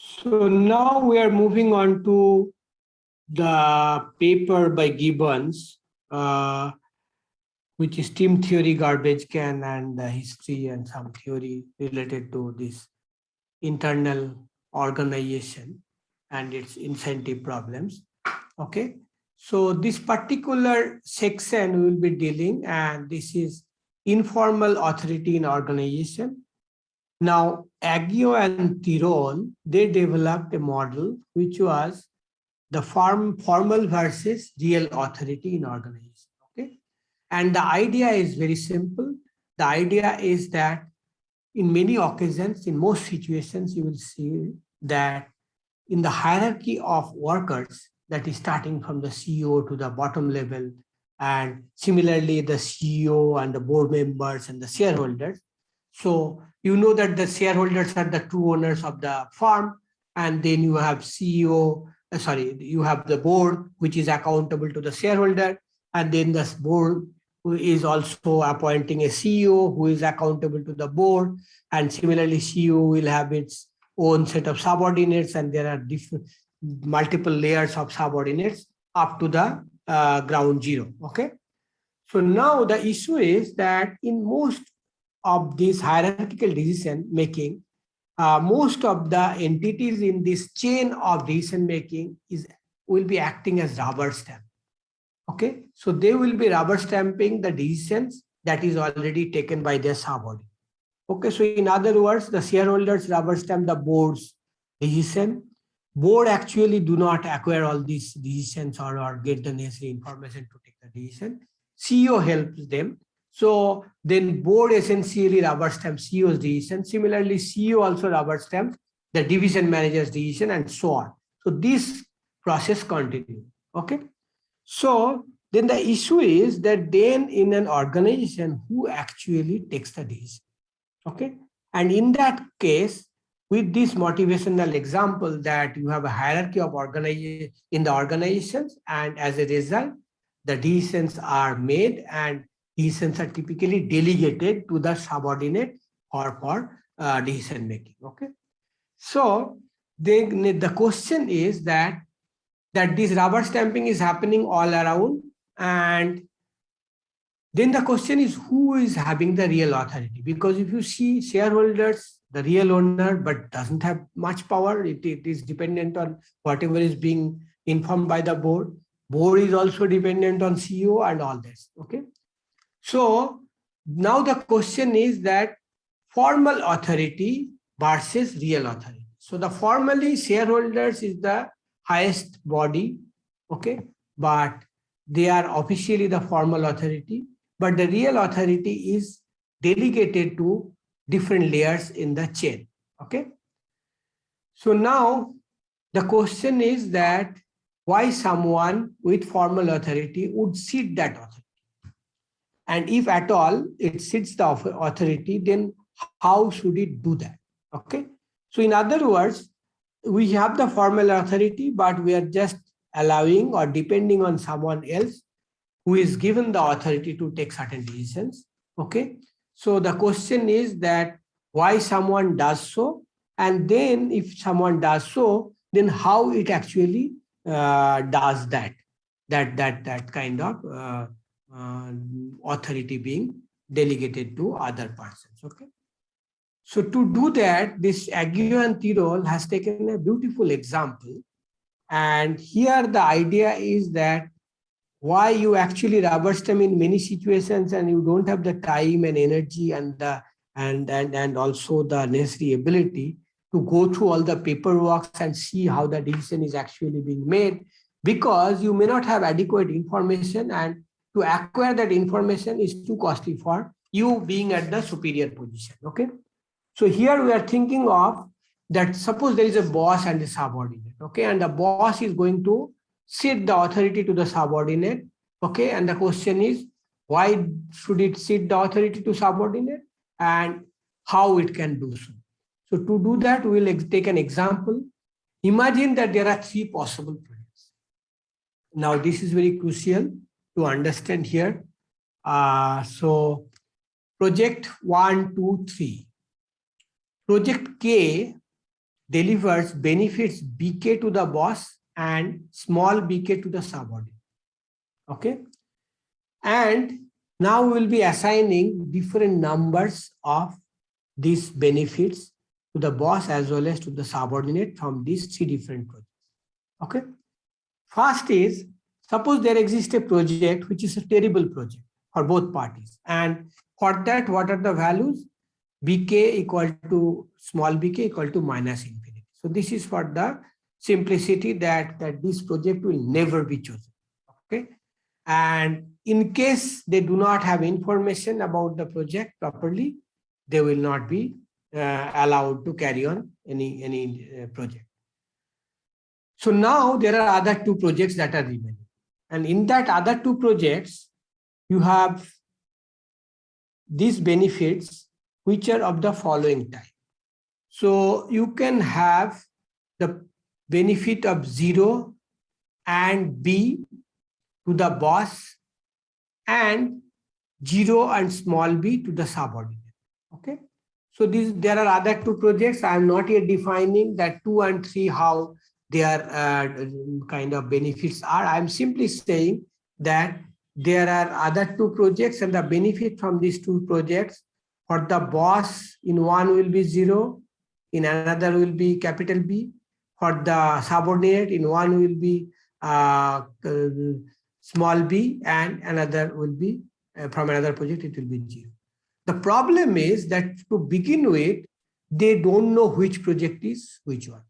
So now we are moving on to the paper by Gibbons, which is team theory, garbage can, and the history and some theory related to this internal organization and its incentive problems. Okay. So this particular section we will be dealing, and this is informal authority in organization. Now, Aggio and Tirole, they developed a model which was the formal versus real authority in organization. Okay. And the idea is very simple. The idea is that in many occasions, in most situations, you will see that in the hierarchy of workers, that is starting from the CEO to the bottom level, and similarly the CEO and the board members and the shareholders. So you know that the shareholders are the true owners of the firm, and then you have CEO, you have the board, which is accountable to the shareholder, and then the board who is also appointing a CEO who is accountable to the board, and similarly CEO will have its own set of subordinates, and there are different multiple layers of subordinates up to the ground zero. Okay. So now the issue is that in most of this hierarchical decision making, most of the entities in this chain of decision making will be acting as rubber stamp. Okay. So they will be rubber stamping the decisions that is already taken by their subordinate. Okay, so in other words, the shareholders rubber stamp the board's decision. Board actually do not acquire all these decisions or get the necessary information to take the decision. CEO helps them. So then board essentially rubber stamps CEO's decision. Similarly, CEO also rubber stamps the division manager's decision and so on. So this process continues. Okay. So then the issue is that then in an organization, who actually takes the decision? Okay. And in that case, with this motivational example that you have a hierarchy of organization in the organizations, and as a result, the decisions are made and decisions are typically delegated to the subordinate or for decision making. Okay. So the question is that this rubber stamping is happening all around, and then the question is who is having the real authority? Because if you see shareholders, the real owner, but doesn't have much power, it is dependent on whatever is being informed by the board. Board is also dependent on CEO and all this. Okay. So now the question is that formal authority versus real authority. So the formally shareholders is the highest body. Okay. But they are officially the formal authority. But the real authority is delegated to different layers in the chain. Okay. So now the question is that why someone with formal authority would cede that authority? And if at all it cedes the authority, then how should it do that? Okay. So in other words, we have the formal authority, but we are just allowing or depending on someone else who is given the authority to take certain decisions. Okay. So the question is that why someone does so, and then if someone does so, then how it actually does that kind of authority being delegated to other persons. Okay. So to do that, this Aggio and Tirole has taken a beautiful example, and here the idea is that why you actually rubber stamp in many situations and you don't have the time and energy and the and also the necessary ability to go through all the paperwork and see how the decision is actually being made, because you may not have adequate information, and to acquire that information is too costly for you being at the superior position. Okay. So here we are thinking of that suppose there is a boss and a subordinate. Okay. And the boss is going to cede the authority to the subordinate. Okay. And the question is, why should it cede the authority to subordinate and how it can do so? So to do that, we will take an example. Imagine that there are three possible projects. Now, this is very crucial to understand here. So project 1, 2, 3. Project K delivers benefits bk to the boss and small bk to the subordinate. Okay. And now we will be assigning different numbers of these benefits to the boss as well as to the subordinate from these three different projects. Okay. First is, suppose there exists a project which is a terrible project for both parties. And for that, what are the values? Bk equal to small bk equal to minus infinity. So this is for the simplicity that this project will never be chosen. Okay. And in case they do not have information about the project properly, they will not be allowed to carry on any project. So now there are other two projects that are remaining. And in that other two projects, you have these benefits which are of the following type. So you can have the benefit of 0 and B to the boss and 0 and small b to the subordinate. Okay. So there are other two projects. I am not yet defining that 2 and 3, how their kind of benefits are. I am simply saying that there are other two projects and the benefit from these two projects for the boss in one will be 0, in another will be capital B. For the subordinate in one will be small b, and another will be from another project it will be 0. The problem is that to begin with, they don't know which project is which one.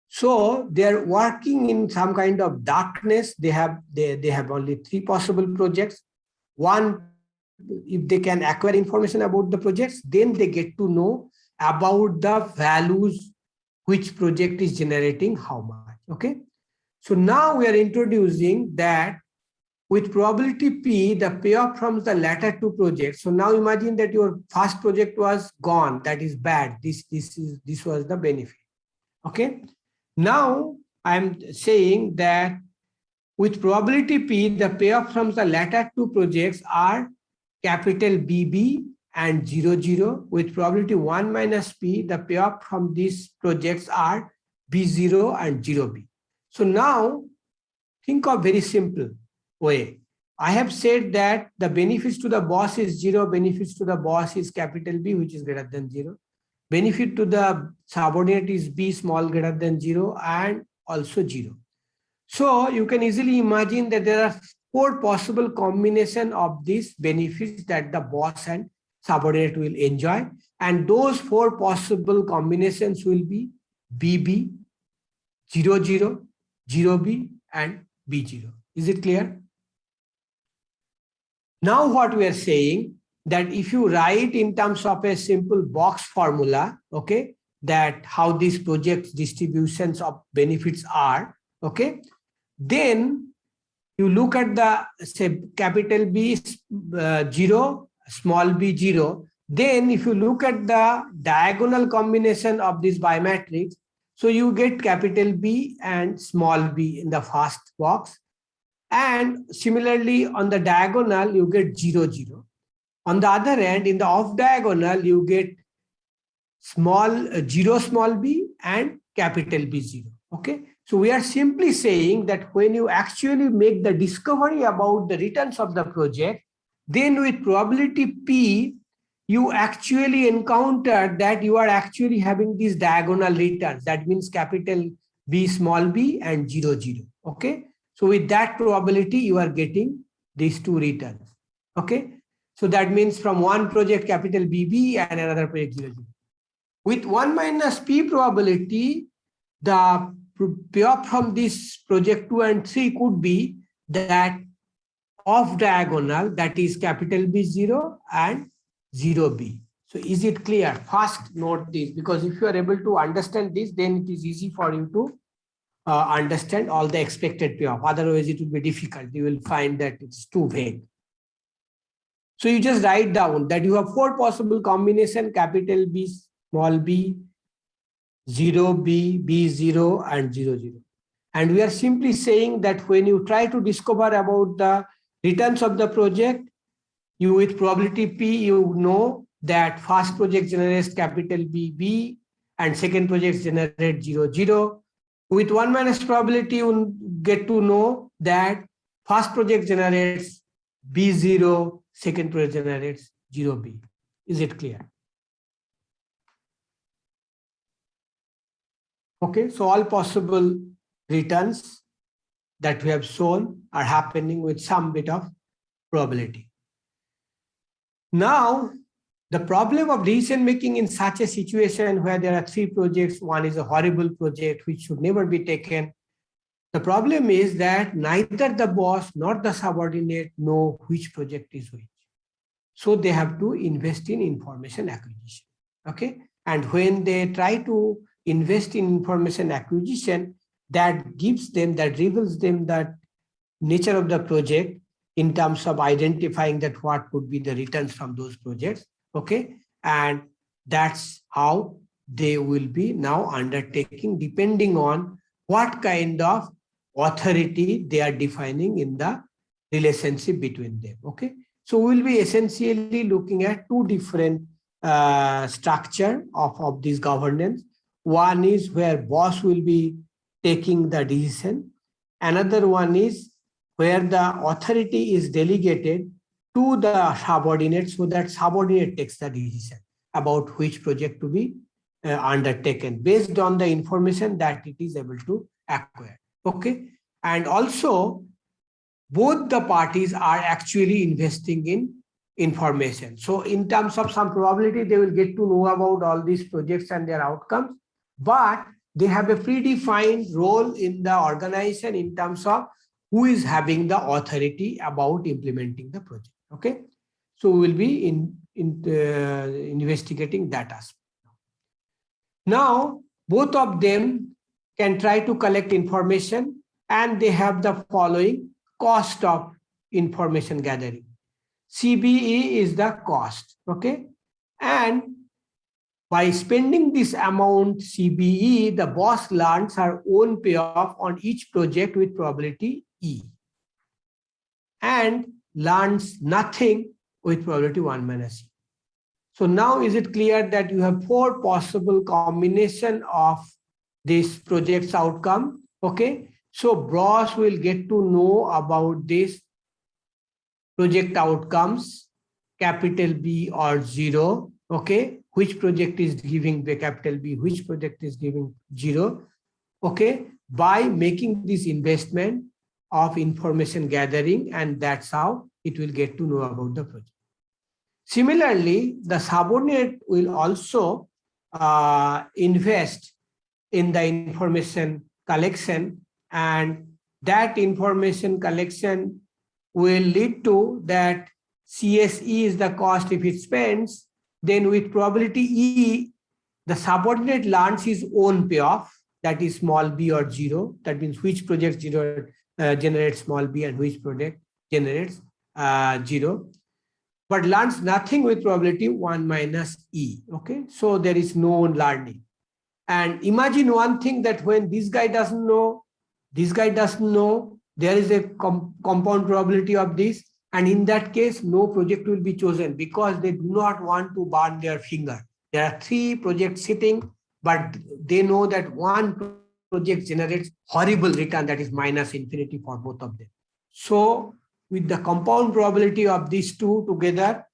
So they're working in some kind of darkness. They have only 3 possible projects. One, if they can acquire information about the projects, then they get to know about the values which project is generating how much. Okay. So now we are introducing that with probability P, the payoff from the latter two projects. So now imagine that your first project was gone. That is bad. This was the benefit. Okay. Now I'm saying that with probability P, the payoff from the latter two projects are capital BB and 0, 0. With probability 1 minus P, the payoff from these projects are B0 and 0B. So now think of very simple way. I have said that the benefits to the boss is 0, benefits to the boss is capital B, which is greater than 0. Benefit to the subordinate is B small greater than 0 and also 0. So you can easily imagine that there are 4 possible combinations of these benefits that the boss and subordinate will enjoy. And those 4 possible combinations will be BB, 0, 0, 0B and B0. Is it clear? Now what we are saying that if you write in terms of a simple box formula, okay, that how these projects distributions of benefits are, okay, then you look at the say capital B 0, small b 0. Then if you look at the diagonal combination of this bimatrix, so you get capital B and small b in the first box. And similarly on the diagonal, you get 0, 0. On the other hand, in the off diagonal, you get small 0 small b and capital B 0. Okay. So we are simply saying that when you actually make the discovery about the returns of the project, then with probability P, you actually encounter that you are actually having these diagonal returns. That means capital B small b and 0, 0. Okay. So with that probability, you are getting these 2 returns. Okay. So that means from one project capital BB and another project 0, 0. With 1 minus P probability, the payoff from this project 2 and 3 could be that off diagonal, that is capital B0 and 0B. So is it clear? First note this, because if you are able to understand this, then it is easy for you to understand all the expected payoff. Otherwise, it will be difficult. You will find that it's too vague. So you just write down that you have 4 possible combination, capital B, small b, 0B, B0 and 0, 0. And we are simply saying that when you try to discover about the returns of the project, you with probability P, you know that first project generates capital BB and second project generate 0, 0. With 1 minus probability, you get to know that first project generates B0, second project generates 0B. Is it clear? Okay, so all possible returns that we have shown are happening with some bit of probability. Now, the problem of decision making in such a situation where there are 3 projects, one is a horrible project which should never be taken. The problem is that neither the boss nor the subordinate know which project is which. So they have to invest in information acquisition. Okay. And when they try to invest in information acquisition, that gives them, that reveals them that nature of the project in terms of identifying that what could be the returns from those projects. Okay. And that's how they will be now undertaking, depending on what kind of authority they are defining in the relationship between them. Okay. So we'll be essentially looking at 2 different structure of this governance. One is where boss will be taking the decision. Another one is where the authority is delegated to the subordinate, so that subordinate takes the decision about which project to be undertaken based on the information that it is able to acquire. Okay. And also, both the parties are actually investing in information. So in terms of some probability, they will get to know about all these projects and their outcomes, but they have a predefined role in the organization in terms of who is having the authority about implementing the project. Okay. So we will be investigating that aspect. Now, both of them can try to collect information, and they have the following cost of information gathering. CBE is the cost. Okay. And by spending this amount CBE, the boss learns her own payoff on each project with probability E, and learns nothing with probability 1 minus E. So now is it clear that you have 4 possible combination of this project's outcome? Okay. So boss will get to know about this project outcomes, capital B or 0. Okay. Which project is giving the capital B, which project is giving 0. Okay. By making this investment of information gathering, and that's how it will get to know about the project. Similarly, the subordinate will also invest in the information collection, and that information collection will lead to that CSE is the cost if it spends. Then with probability E, the subordinate learns his own payoff, that is small b or 0. That means which project generates small b and which project generates 0. But learns nothing with probability 1 minus E. Okay, so there is no learning. And imagine one thing, that when this guy doesn't know, this guy doesn't know, there is a compound probability of this. And in that case, no project will be chosen because they do not want to burn their finger. There are 3 projects sitting, but they know that one project generates horrible return, that is minus infinity for both of them. So with the compound probability of these 2 together,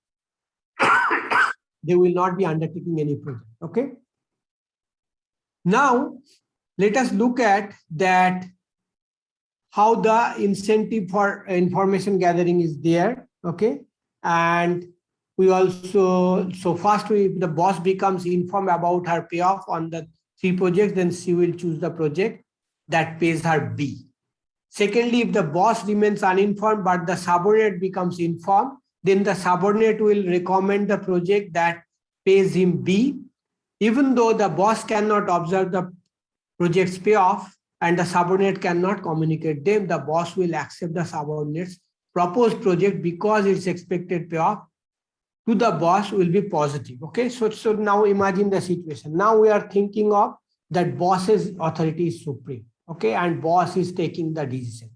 they will not be undertaking any project. Okay. Now, let us look at that, how the incentive for information gathering is there. Okay. And we also, so first if the boss becomes informed about her payoff on the 3 projects, then she will choose the project that pays her B. Secondly, if the boss remains uninformed, but the subordinate becomes informed, then the subordinate will recommend the project that pays him B. Even though the boss cannot observe the project's payoff and the subordinate cannot communicate them, the boss will accept the subordinate's proposed project because its expected payoff to the boss will be positive. Okay, so now imagine the situation. Now we are thinking of that boss's authority is supreme. Okay, and boss is taking the decision.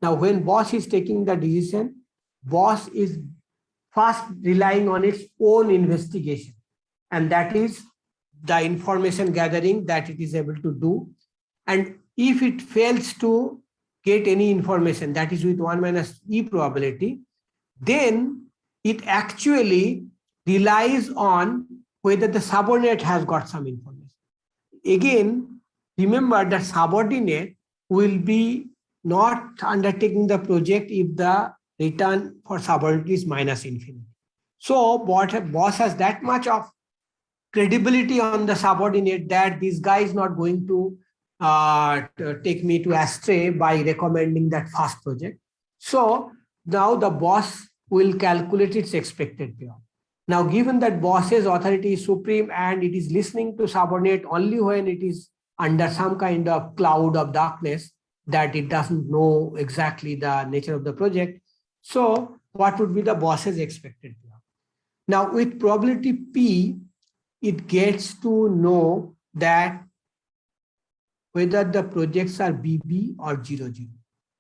Now, when boss is taking the decision, boss is first relying on its own investigation, and that is the information gathering that it is able to do. And if it fails to get any information, that is with 1 minus e probability, then it actually relies on whether the subordinate has got some information. Again, remember that subordinate will be not undertaking the project if the return for subordinate is minus infinity. So boss has that much of credibility on the subordinate that this guy is not going to take me to astray by recommending that fast project. So now the boss will calculate its expected payoff. Now, given that boss's authority is supreme and it is listening to subordinate only when it is under some kind of cloud of darkness that it doesn't know exactly the nature of the project. So what would be the boss's expected payoff? Now, with probability P, it gets to know that whether the projects are BB or 0, 0.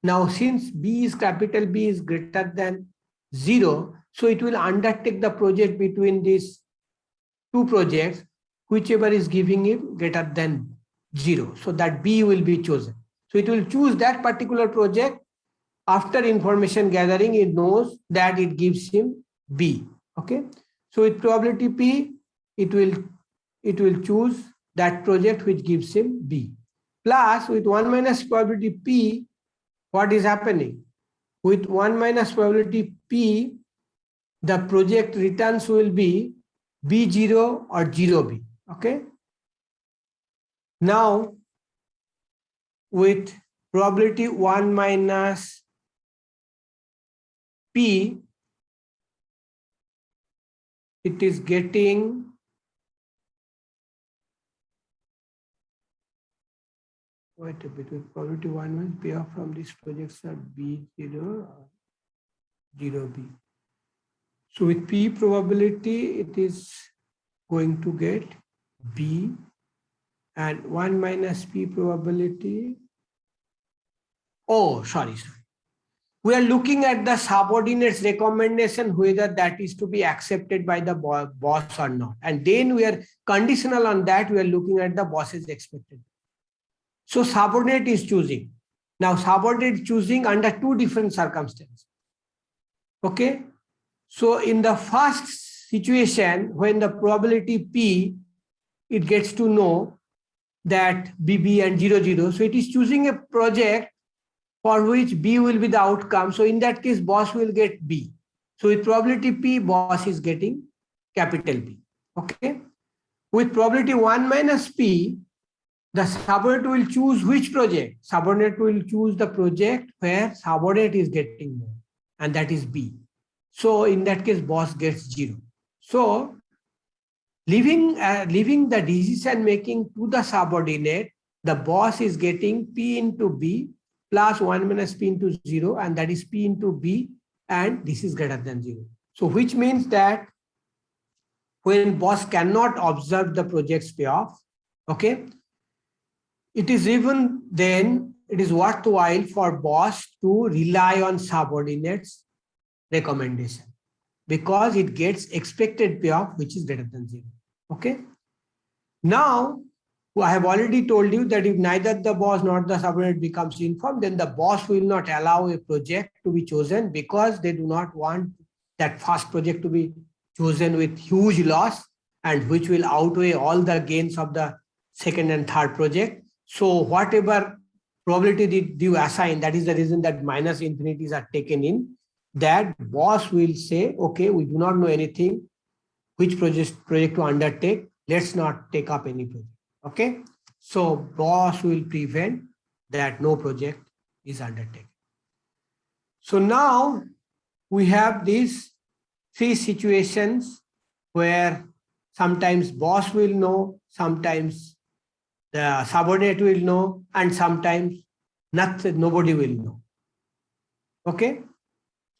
Now, since B is capital B is greater than 0, so it will undertake the project between these two projects, whichever is giving it greater than 0. So that B will be chosen. So it will choose that particular project. After information gathering, it knows that it gives him B. Okay. So with probability P, it will choose that project which gives him B. Plus with 1 minus probability P, what is happening? With 1 minus probability P, the project returns will be B0 or 0B. Okay. Now, with probability 1 minus P, it is getting wait a bit, with probability 1 minus payoff from these projects are B0 or 0B. So with P probability, it is going to get B, and 1 minus P probability. Oh, sorry. We are looking at the subordinate's recommendation, whether that is to be accepted by the boss or not. And then we are conditional on that. We are looking at the boss's expected. So subordinate is choosing. Now subordinate choosing under two different circumstances. Okay. So in the first situation, when the probability P, it gets to know that BB and 0, 0. So it is choosing a project for which B will be the outcome. So in that case, boss will get B. So with probability P, boss is getting capital B. Okay. With probability 1 minus P, the subordinate will choose which project? Subordinate will choose the project where subordinate is getting more, and that is B. So in that case, boss gets 0. So leaving the decision making to the subordinate, the boss is getting P into B plus 1 minus P into 0, and that is P into B, and this is greater than 0. So which means that when boss cannot observe the project's payoff, okay, it is even then it is worthwhile for boss to rely on subordinates recommendation, because it gets expected payoff which is greater than 0. Okay. Now, I have already told you that if neither the boss nor the subordinate becomes informed, then the boss will not allow a project to be chosen, because they do not want that first project to be chosen with huge loss and which will outweigh all the gains of the second and third project. So whatever probability did you assign, that is the reason that minus infinities are taken in. That boss will say, okay, we do not know anything, which project to undertake. Let's not take up any project. Okay. So boss will prevent that no project is undertaken. So now we have these three situations where sometimes boss will know, sometimes the subordinate will know, and sometimes nobody will know. Okay.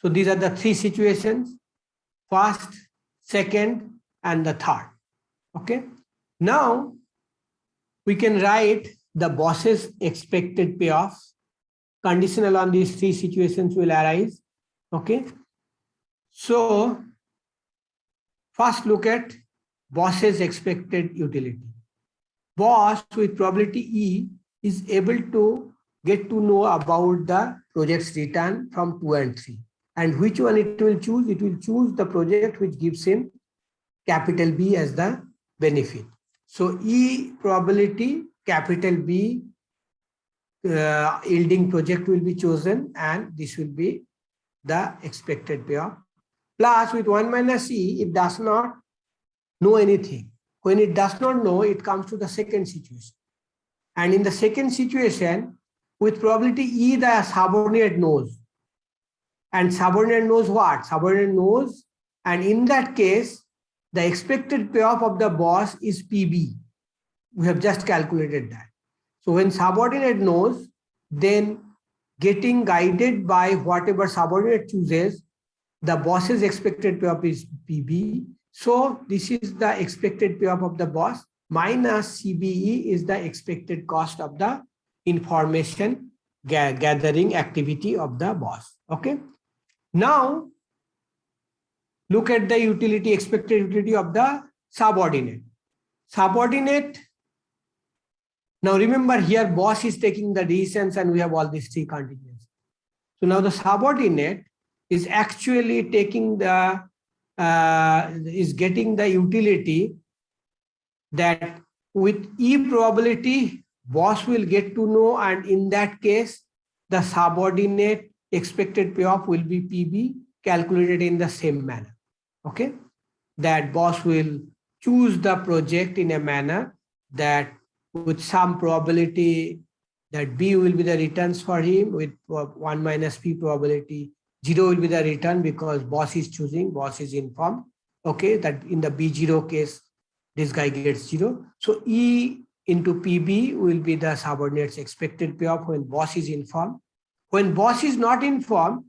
So these are the three situations: first, second, and the third. Okay. Now we can write the boss's expected payoff. Conditional on these three situations will arise. Okay. So first look at boss's expected utility. boss with probability E is able to get to know about the project's return from 2 and 3. And which one it will choose? It will choose the project which gives him capital B as the benefit. So E probability capital B yielding project will be chosen, and this will be the expected payoff. Plus with 1 minus E, it does not know anything. When it does not know, it comes to the second situation. And in the second situation, with probability E, the subordinate knows. And subordinate knows what? Subordinate knows, and in that case, the expected payoff of the boss is PB. We have just calculated that. So when subordinate knows, then getting guided by whatever subordinate chooses, the boss's expected payoff is PB. So this is the expected payoff of the boss minus CBE is the expected cost of the information gathering activity of the boss. Okay. Now look at the utility, expected utility of the subordinate. Subordinate. Now remember here, boss is taking the decisions and we have all these three contingencies. So now the subordinate is actually taking the, is getting the utility that with E probability, boss will get to know, and in that case, the subordinate expected payoff will be PB calculated in the same manner. Okay, that boss will choose the project in a manner that with some probability that B will be the returns for him, with 1 minus P probability, 0 will be the return because boss is choosing, boss is informed. Okay, that in the B0 case, this guy gets 0. So E into PB will be the subordinate's expected payoff when boss is informed. When boss is not informed,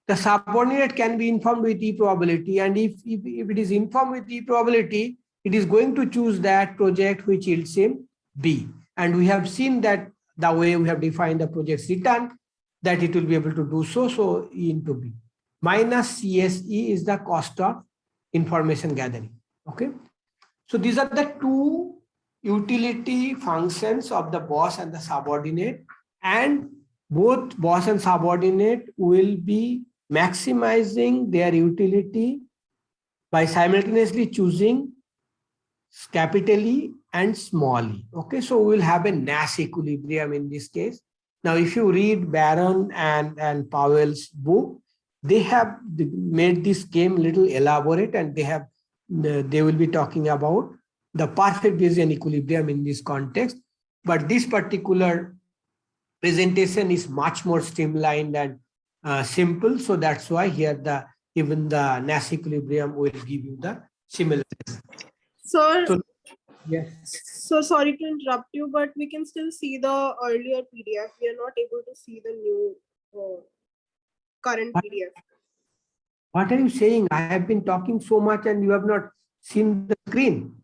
the subordinate can be informed with E probability, and if it is informed with E probability, it is going to choose that project which yields him B. And we have seen that the way we have defined the project's return, that it will be able to do so. So E into B minus CSE is the cost of information gathering. Okay. So these are the two utility functions of the boss and the subordinate, and both boss and subordinate will be maximizing their utility by simultaneously choosing capital E and small e. Okay, so we will have a Nash equilibrium in this case. Now, if you read Barron and Powell's book, they have made this game little elaborate, and they will be talking about the perfect Bayesian equilibrium in this context. But this particular presentation is much more streamlined and simple. So that's why here even the Nash equilibrium will give you the similarities. So yes. So sorry to interrupt you, but we can still see the earlier PDF. We are not able to see the new current PDF. What are you saying? I have been talking so much and you have not seen the screen.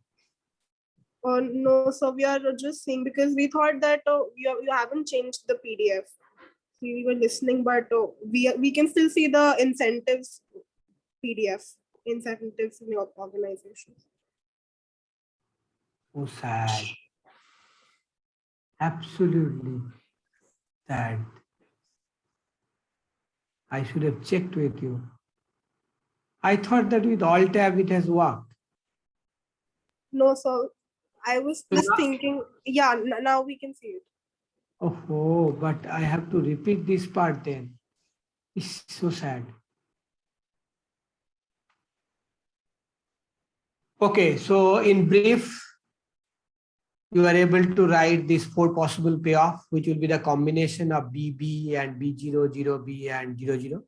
No, so we are just seeing, because we thought that you haven't changed the PDF. We were listening, but we can still see the incentives PDF, incentives in your organization. Oh, sad. Absolutely sad. I should have checked with you. I thought that with Alt-Tab it has worked. No, so I was just thinking, yeah, now we can see it. Oh, but I have to repeat this part then. It's so sad. Okay, so in brief, you are able to write these 4 possible payoff, which will be the combination of BB and B0, 0B and 0, 0.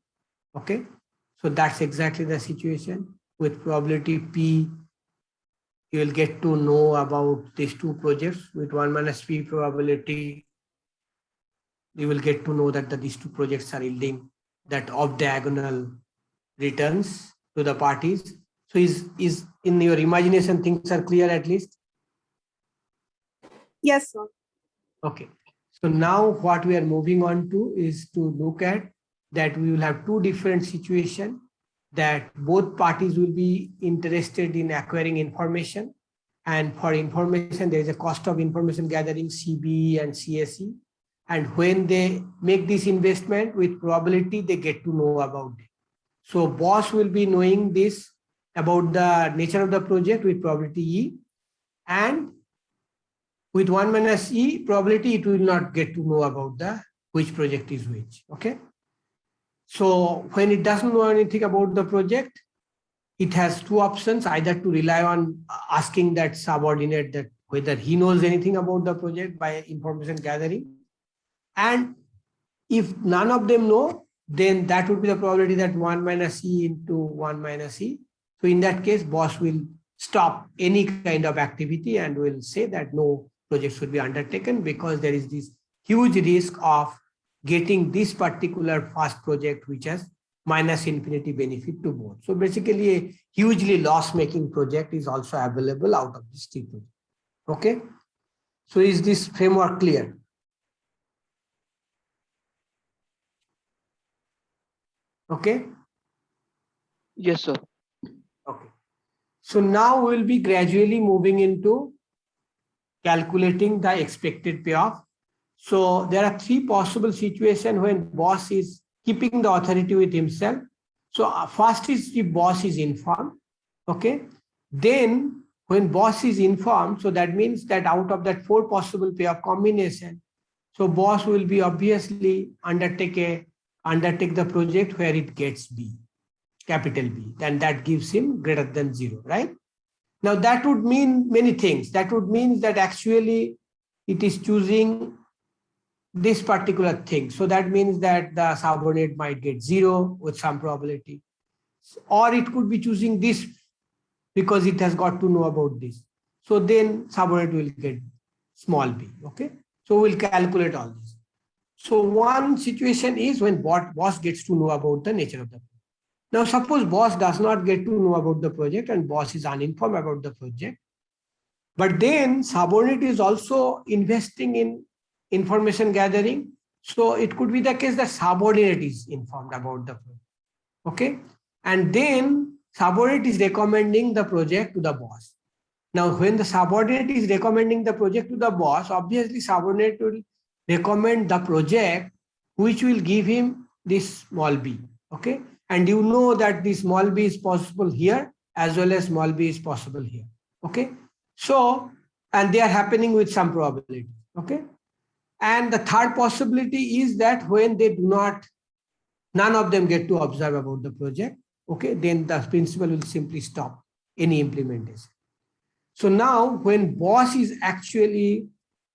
Okay, so that's exactly the situation. With probability P, you will get to know about these 2 projects. With 1 minus P probability, you will get to know that these 2 projects are yielding that off-diagonal returns to the parties. So is in your imagination things are clear at least? Yes, sir. Okay. So now what we are moving on to is to look at that we will have 2 different situations that both parties will be interested in acquiring information. And for information, there is a cost of information gathering, CBE and CSE. And when they make this investment with probability, they get to know about it. So boss will be knowing this about the nature of the project with probability E, and with 1 minus E probability, it will not get to know about the which project is which. Okay. So when it doesn't know anything about the project, it has two options: either to rely on asking that subordinate that whether he knows anything about the project by information gathering, and if none of them know, then that would be the probability that 1 minus E into 1 minus E. So in that case, boss will stop any kind of activity and will say that no project should be undertaken because there is this huge risk of getting this particular first project which has minus infinity benefit to both. So basically a hugely loss-making project is also available out of this T project. Okay. So is this framework clear? Okay. Yes, sir. Okay. So now we'll be gradually moving into calculating the expected payoff. So there are three possible situations when boss is keeping the authority with himself. So first is the boss is informed. Okay. Then when boss is informed, so that means that out of that four possible payoff combination, so boss will be obviously undertake the project where it gets B, capital B, then that gives him greater than 0, right? Now that would mean many things. That would mean that actually it is choosing this particular thing. So that means that the subordinate might get 0 with some probability. Or it could be choosing this because it has got to know about this. So then subordinate will get small b, okay? So we'll calculate all this. So one situation is when boss gets to know about the nature of the project. Now suppose boss does not get to know about the project and boss is uninformed about the project, but then subordinate is also investing in information gathering. So it could be the case that subordinate is informed about the project, okay? And then subordinate is recommending the project to the boss. Now when the subordinate is recommending the project to the boss, obviously subordinate will recommend the project which will give him this small b, okay? And you know that this small b is possible here as well as small b is possible here, okay? So, and they are happening with some probability, okay? And the third possibility is that when they do not, none of them get to observe about the project, okay, then the principal will simply stop any implementation. So now when boss is actually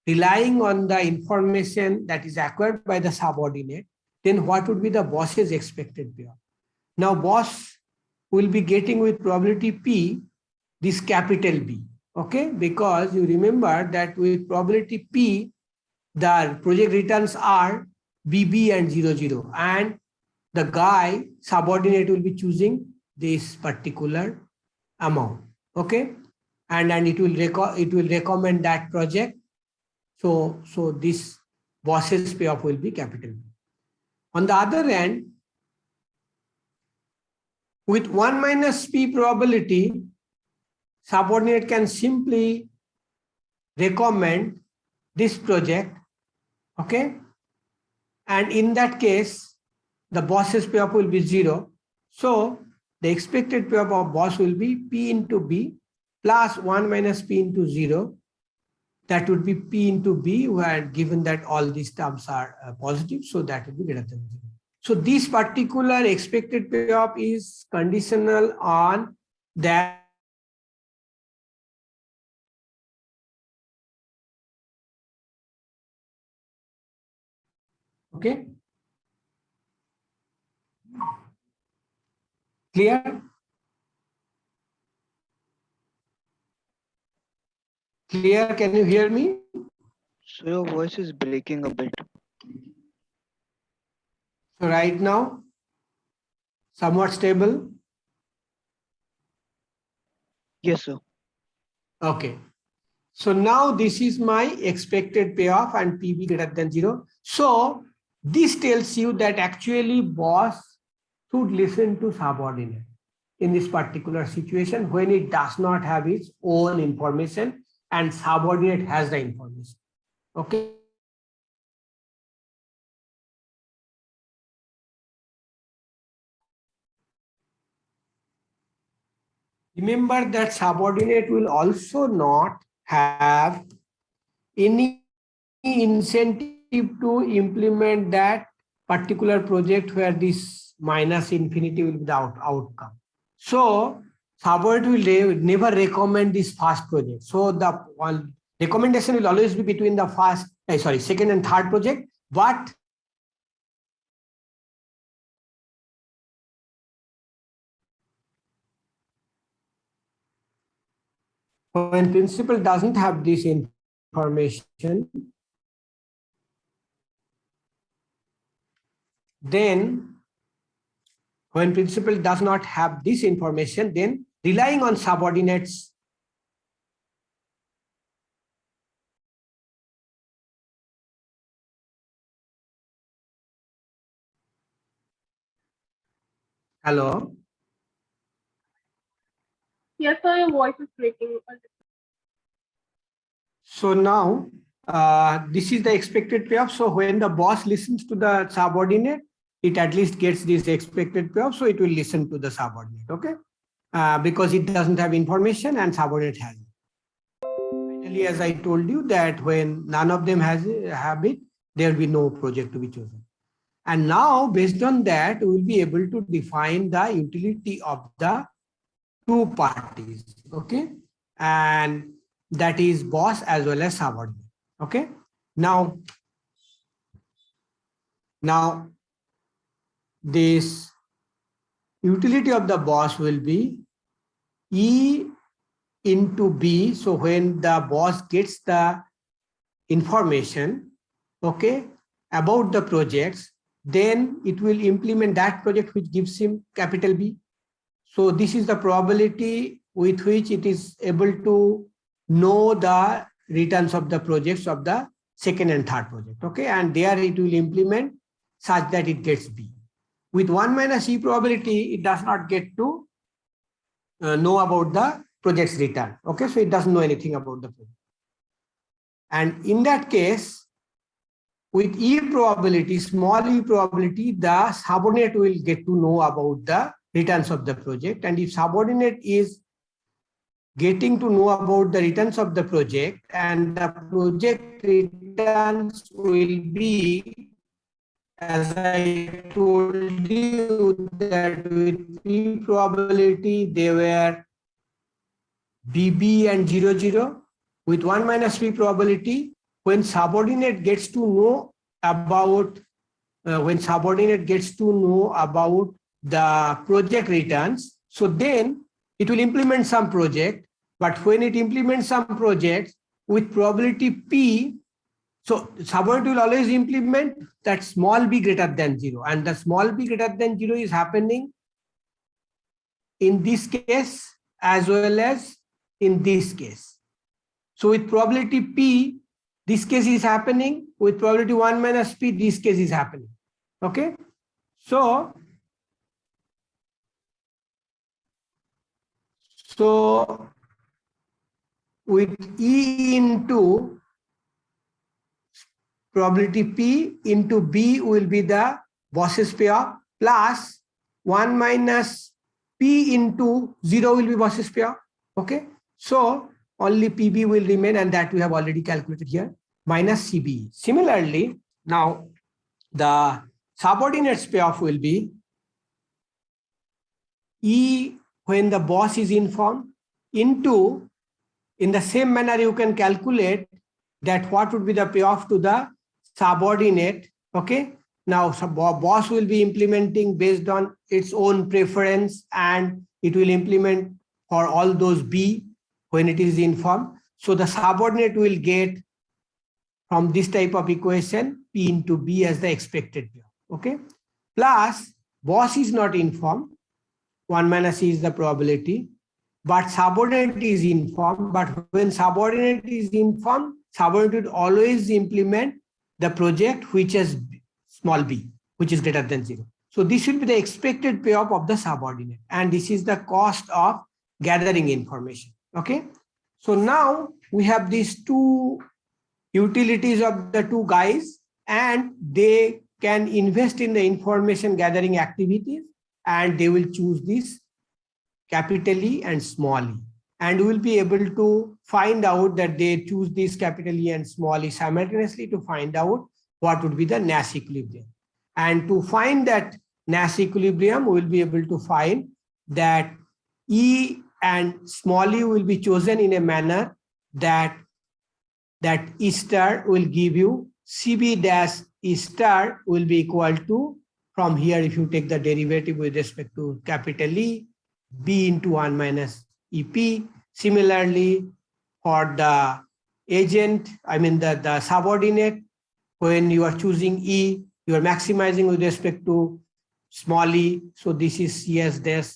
relying on the information that is acquired by the subordinate, then what would be the boss's expected payoff? Now boss will be getting with probability P this capital B, okay? Because you remember that with probability P, the project returns are BB and 00, and the guy subordinate will be choosing this particular amount, okay? And it will recommend that project. So this boss's payoff will be capital B. On the other hand, with 1 minus P probability, subordinate can simply recommend this project, okay? And in that case, the boss's payoff will be 0. So the expected payoff of boss will be P into B plus 1 minus P into 0. That would be P into B, where given that all these terms are positive, so that would be greater than 0. So this particular expected payoff is conditional on that okay? Clear? Clear? Can you hear me? So your voice is breaking a bit. So right now, somewhat stable. Yes, sir. Okay. So now this is my expected payoff and PB greater than 0. So this tells you that actually boss should listen to subordinate. in this particular situation when it does not have its own information and subordinate has the information. Okay. Remember that subordinate will also not have any incentive to implement that particular project where this minus infinity will be the outcome. So subordinate will never recommend this first project. So the one recommendation will always be between the second and third project, but when principal doesn't have this information, then when principal does not have this information, then relying on subordinates hello. Yes, sir, your voice is breaking. So now this is the expected payoff. So when the boss listens to the subordinate, it at least gets this expected payoff. So it will listen to the subordinate, okay? Because it doesn't have information and subordinate has it. Finally, as I told you that when none of them have it, there will be no project to be chosen. And now based on that, we will be able to define the utility of the two parties, okay? And that is boss as well as subordinate, okay? Now this utility of the boss will be E into B. So when the boss gets the information, okay, about the projects, then it will implement that project which gives him capital B. So this is the probability with which it is able to know the returns of the projects of the second and third project, okay? And there it will implement such that it gets B. With 1 minus E probability, it does not get to know about the project's return, okay? So it doesn't know anything about the project. And in that case, with E probability, small e probability, the subordinate will get to know about the returns of the project. And if subordinate is getting to know about the returns of the project and the project returns will be, as I told you, that with E probability, they were BB and 0, 0. With 1 minus P probability, when subordinate gets to know about the project returns, so then it will implement some project. But when it implements some project with probability P, so subordinate will always implement that small b greater than 0, and the small b greater than 0 is happening in this case as well as in this case. So with probability P, this case is happening. With probability 1 minus P, this case is happening. Okay. So with E into probability P into B will be the boss's payoff, plus 1 minus P into 0 will be boss's payoff. Okay. So only PB will remain, and that we have already calculated here, minus CB. Similarly, now the subordinate's payoff will be E when the boss is informed into, in the same manner you can calculate that what would be the payoff to the subordinate. Okay. Now boss will be implementing based on its own preference, and it will implement for all those B when it is informed. So the subordinate will get from this type of equation P into B as the expected payoff. Okay. Plus boss is not informed. 1 minus E is the probability, but subordinate is informed. But when subordinate is informed, subordinate will always implement the project which has small b, which is greater than 0. So this will be the expected payoff of the subordinate. And this is the cost of gathering information. Okay. So now we have these two utilities of the two guys, and they can invest in the information gathering activities, and they will choose this capital E and small e. And we will be able to find out that they choose this capital E and small e simultaneously to find out what would be the Nash equilibrium. And to find that Nash equilibrium, we will be able to find that E and small e will be chosen in a manner that E star will give you CB dash E star will be equal to, from here if you take the derivative with respect to capital E, B into 1 minus EP. Similarly, for the agent, I mean the subordinate, when you are choosing E, you are maximizing with respect to small e. So this is CS dash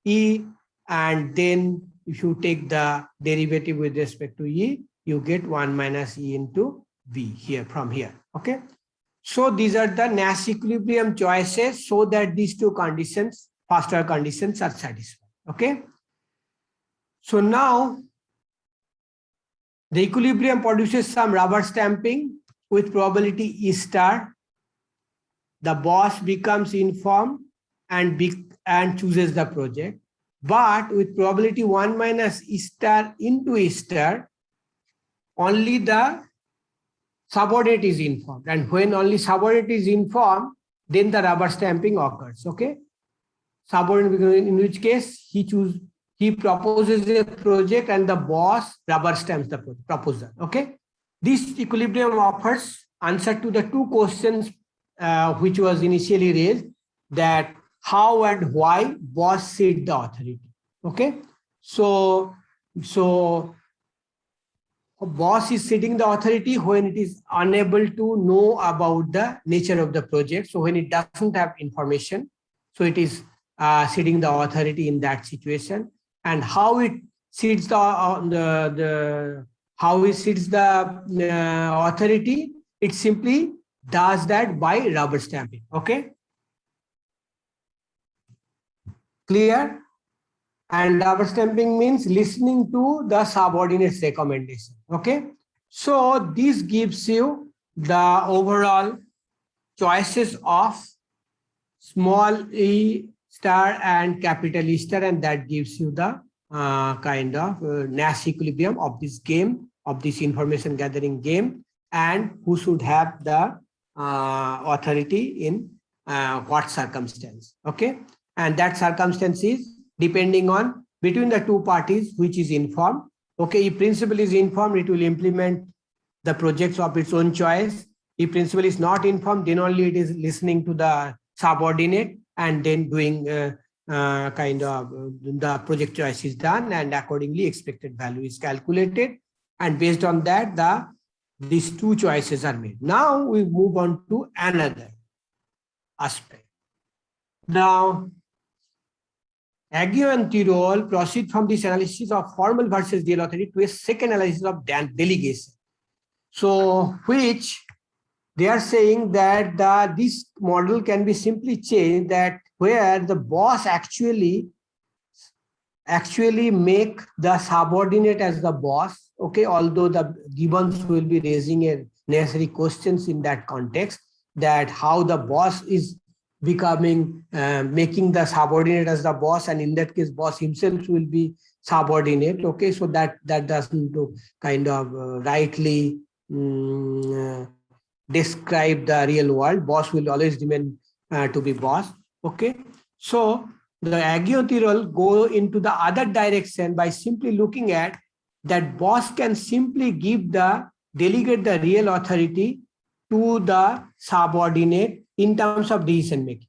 E. And then if you take the derivative with respect to E, you get 1 minus E into V here from here. Okay. So these are the Nash equilibrium choices so that these two conditions, first order conditions, are satisfied. Okay. So now the equilibrium produces some rubber stamping with probability E star. The boss becomes informed and chooses the project. But with probability 1 minus E star into E star, only the subordinate is informed. And when only subordinate is informed, then the rubber stamping occurs. Okay. Subordinate, in which case he proposes a project and the boss rubber stamps the proposal. Okay. This equilibrium offers answer to the two questions which was initially raised, that how and why boss seat the authority. Okay. So boss is setting the authority when it is unable to know about the nature of the project. So when it doesn't have information, so it is setting the authority in that situation. And how it sets the authority, it simply does that by rubber stamping. Okay. Clear? And rubber stamping means listening to the subordinate's recommendation. Okay. So this gives you the overall choices of small e star and capital E star, and that gives you the kind of Nash equilibrium of this game, of this information gathering game, and who should have the authority in what circumstance. Okay. And that circumstance is depending on between the two parties which is informed. Okay, if principal is informed, it will implement the projects of its own choice. If principal is not informed, then only it is listening to the subordinate and then doing kind of the project choice is done, and accordingly expected value is calculated. And based on that, these two choices are made. Now we move on to another aspect. Now, Aguirre and Tirole proceed from this analysis of formal versus real authority to a second analysis of delegation. So, which they are saying that this model can be simply changed, that where the boss actually make the subordinate as the boss. Okay, although the Gibbons will be raising a necessary questions in that context, that how the boss is becoming making the subordinate as the boss, and in that case boss himself will be subordinate. Okay, so that doesn't kind of rightly describe the real world. Boss will always remain to be boss. Okay, so the Aguirre and Tirole go into the other direction by simply looking at that boss can simply delegate the real authority to the subordinate in terms of decision making.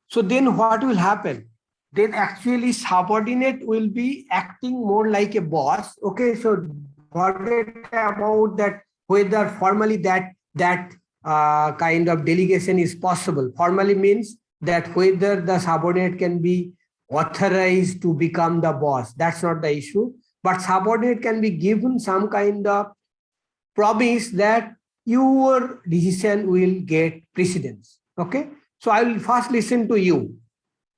So then what will happen? Then actually subordinate will be acting more like a boss. Okay, so forget about that whether formally that kind of delegation is possible. Formally means that whether the subordinate can be authorized to become the boss. That's not the issue. But subordinate can be given some kind of promise that your decision will get precedence. Okay, So I will first listen to you,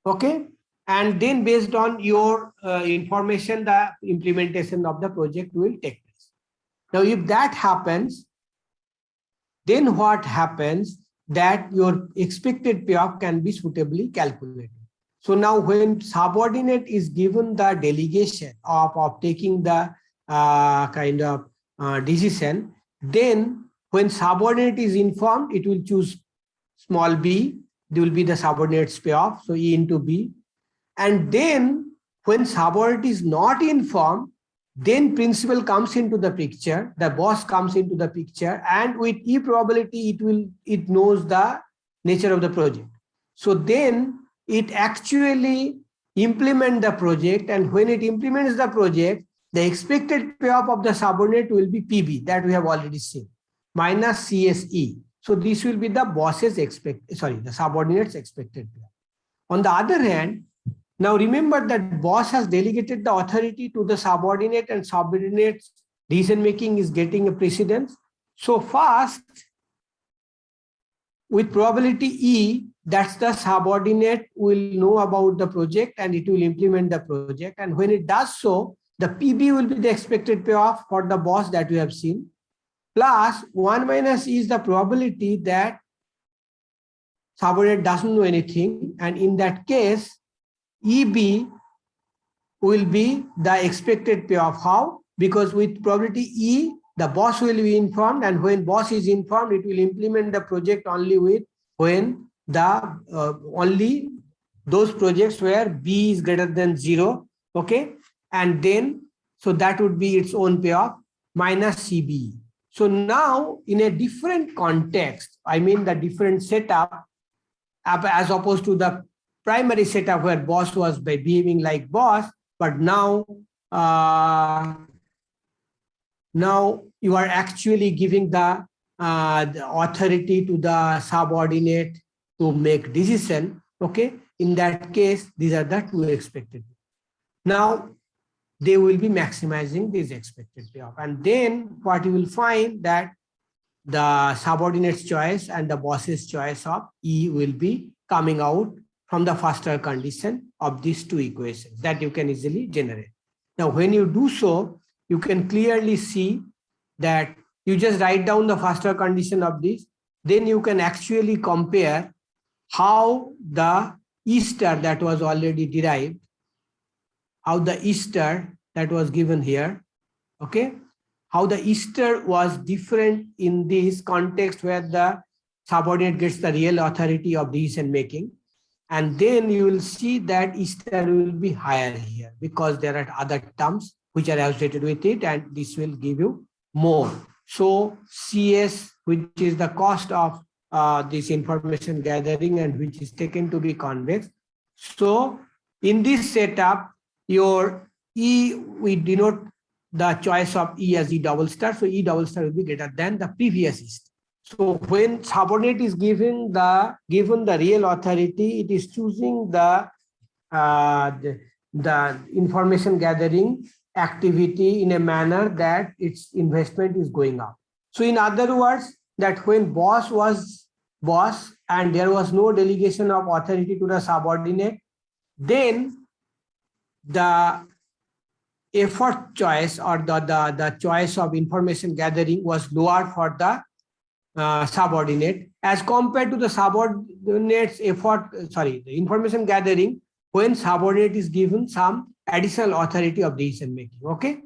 okay? And then based on your information, the implementation of the project will take place. Now, if that happens, then what happens that your expected payoff can be suitably calculated. So now when subordinate is given the delegation of taking the decision, then when subordinate is informed, it will choose small b, there will be the subordinate's payoff, so E into B. And then when subordinate is not informed, then principal comes into the picture, the boss comes into the picture, and with E probability, it knows the nature of the project. So then it actually implement the project, and when it implements the project, the expected payoff of the subordinate will be PB, that we have already seen, minus CSE. So this will be the the subordinate's expected payoff. On the other hand, now remember that boss has delegated the authority to the subordinate, and subordinate's decision making is getting a precedence. So first, with probability E, that's the subordinate will know about the project and it will implement the project. And when it does so, the PB will be the expected payoff for the boss that we have seen. Plus 1 minus E is the probability that subordinate doesn't know anything. And in that case, EB will be the expected payoff. How? Because with probability E, the boss will be informed, and when boss is informed, it will implement the project only when the only those projects where B is greater than 0. Okay, and then so that would be its own payoff minus CB. So now in a different context, I mean the different setup, as opposed to the primary setup where boss was behaving like boss, but now you are actually giving the authority to the subordinate to make decision. Okay, in that case, these are the two expected. Now they will be maximizing this expected payoff, and then what you will find that the subordinate's choice and the boss's choice of E will be coming out from the first order condition of these two equations that you can easily generate. Now, when you do so, you can clearly see that you just write down the first order condition of this, then you can actually compare how the E star that was already derived, how the E star that was given here, okay, how the E star was different in this context where the subordinate gets the real authority of decision making. And then you will see that E star will be higher here because there are other terms which are associated with it, and this will give you more. So CS, which is the cost of this information gathering and which is taken to be convex. So in this setup, your E, we denote the choice of E as E double star. So E double star will be greater than the previous E star. So when subordinate is given the real authority, it is choosing the information gathering activity in a manner that its investment is going up. So in other words, that when boss was boss and there was no delegation of authority to the subordinate, then the effort choice or the choice of information gathering was lower for the subordinate as compared to the subordinate's effort, the information gathering when subordinate is given some additional authority of decision making. Okay.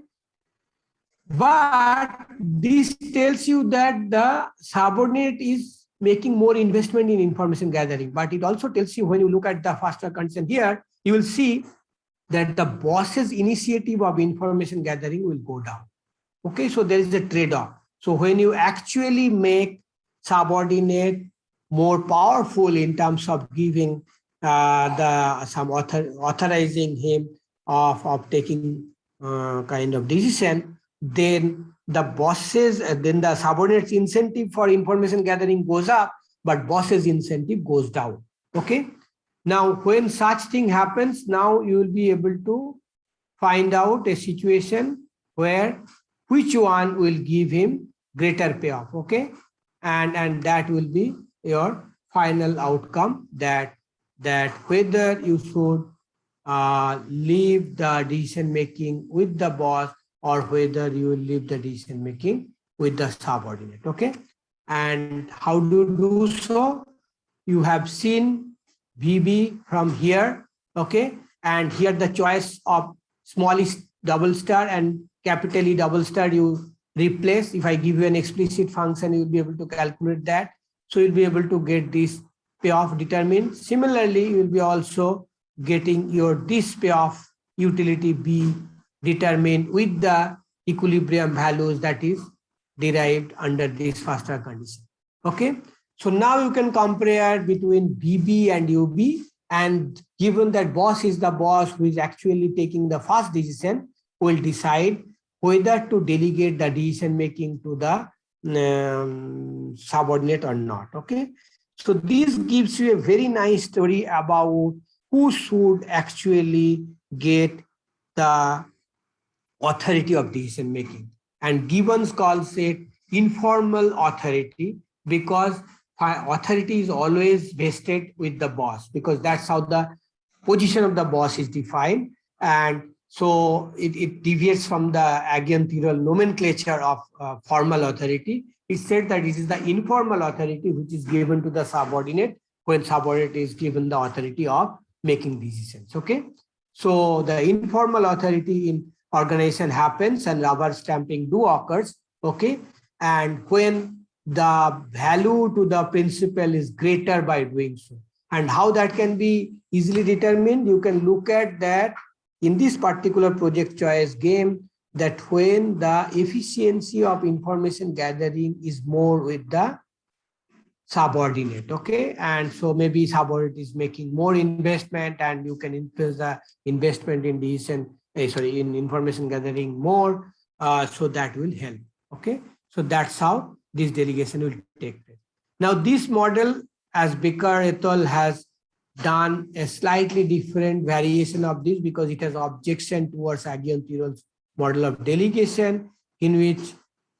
But this tells you that the subordinate is making more investment in information gathering. But it also tells you, when you look at the faster condition here, you will see that the boss's initiative of information gathering will go down. Okay, so there is a trade-off. So when you actually make subordinate more powerful in terms of giving authorizing him of taking kind of decision, then the bosses, then the subordinate's incentive for information gathering goes up, but boss's incentive goes down. Okay. Now, when such thing happens, now you will be able to find out a situation where which one will give him greater payoff. Okay. And that will be your final outcome that whether you should leave the decision making with the boss or whether you will leave the decision making with the subordinate. Okay, and how do you do so? You have seen VB from here. Okay, and here the choice of small e double star and capital E double star you replace. If I give you an explicit function, you'll be able to calculate that. So you'll be able to get this payoff determined. Similarly, you will be also getting your this payoff utility B determined with the equilibrium values that is derived under this first order condition. Okay, so now you can compare between VB and UB, and given that boss is the boss who is actually taking the first decision, will decide whether to delegate the decision making to the subordinate or not. Okay, so this gives you a very nice story about who should actually get the authority of decision making, and Gibbons calls it informal authority because authority is always vested with the boss, because that's how the position of the boss is defined. And so it deviates from the Agian-Tyrrell nomenclature of formal authority. It said that it is the informal authority which is given to the subordinate when subordinate is given the authority of making decisions. Okay, so the informal authority in organization happens and rubber stamping do occurs. Okay, and when the value to the principal is greater by doing so, and how that can be easily determined, you can look at that in this particular project choice game, that when the efficiency of information gathering is more with the subordinate. Okay, and so maybe subordinate is making more investment and you can influence the investment in decision, in information gathering more, so that will help. Okay, so that's how this delegation will take place. Now this model, as Becker et al. Has done a slightly different variation of this because it has objection towards Agian-Tyrrell's model of delegation, in which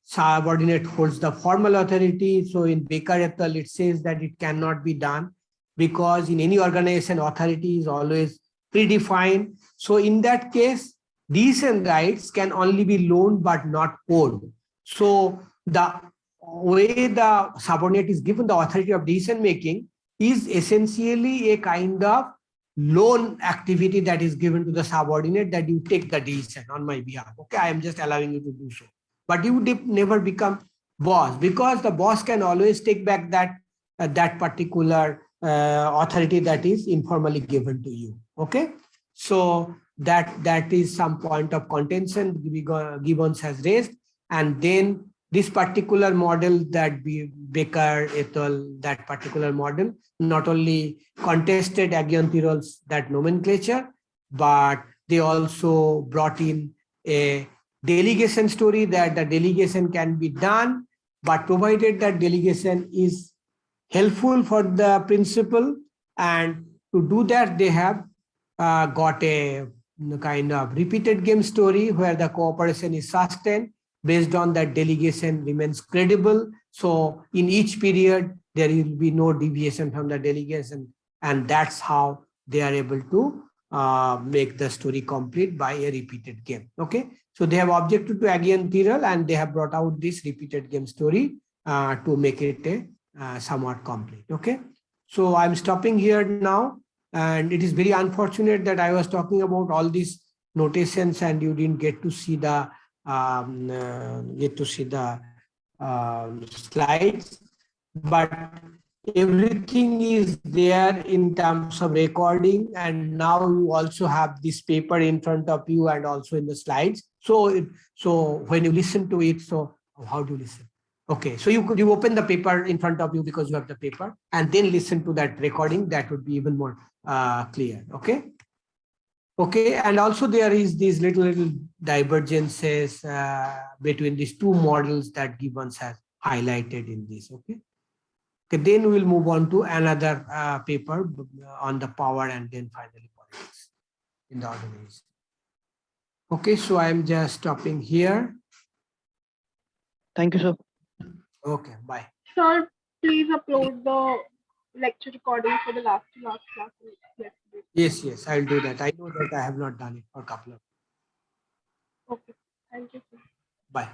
subordinate holds the formal authority. So in Becker et al., it says that it cannot be done because in any organization, authority is always predefined. So in that case, decision rights can only be loaned but not owed. So the way the subordinate is given the authority of decision making is essentially a kind of loan activity that is given to the subordinate, that you take the decision on my behalf. Okay, I am just allowing you to do so. But you never become boss, because the boss can always take back that that particular authority that is informally given to you. Okay, so that is some point of contention Gibbons has raised. And then this particular model that Becker et al., that particular model not only contested Agian-Tyrrell's that nomenclature, but they also brought in a delegation story, that the delegation can be done, but provided that delegation is helpful for the principal. And to do that, they have got a kind of repeated game story where the cooperation is sustained based on that delegation remains credible. So in each period, there will be no deviation from the delegation. And that's how they are able to make the story complete by a repeated game. Okay, so they have objected to Agian-Tyrrell and they have brought out this repeated game story to make it a somewhat complete. Okay, so I'm stopping here now. And it is very unfortunate that I was talking about all these notations and you didn't get to see the slides, but everything is there in terms of recording, and now you also have this paper in front of you and also in the slides. So when you listen to it, so how do you listen? Okay, so you open the paper in front of you because you have the paper, and then listen to that recording. That would be even more clear. Okay. Okay, and also there is these little divergences between these two models that Gibbons has highlighted in this. Okay. Okay, then we will move on to another paper on the power and then finally politics in the organization. Okay, so I am just stopping here. Thank you, sir. Okay, bye. Sir, please upload the lecture recording for the last class yesterday. Yes, I'll do that. I know that I have not done it for a couple of. Okay. Thank you, sir. Bye.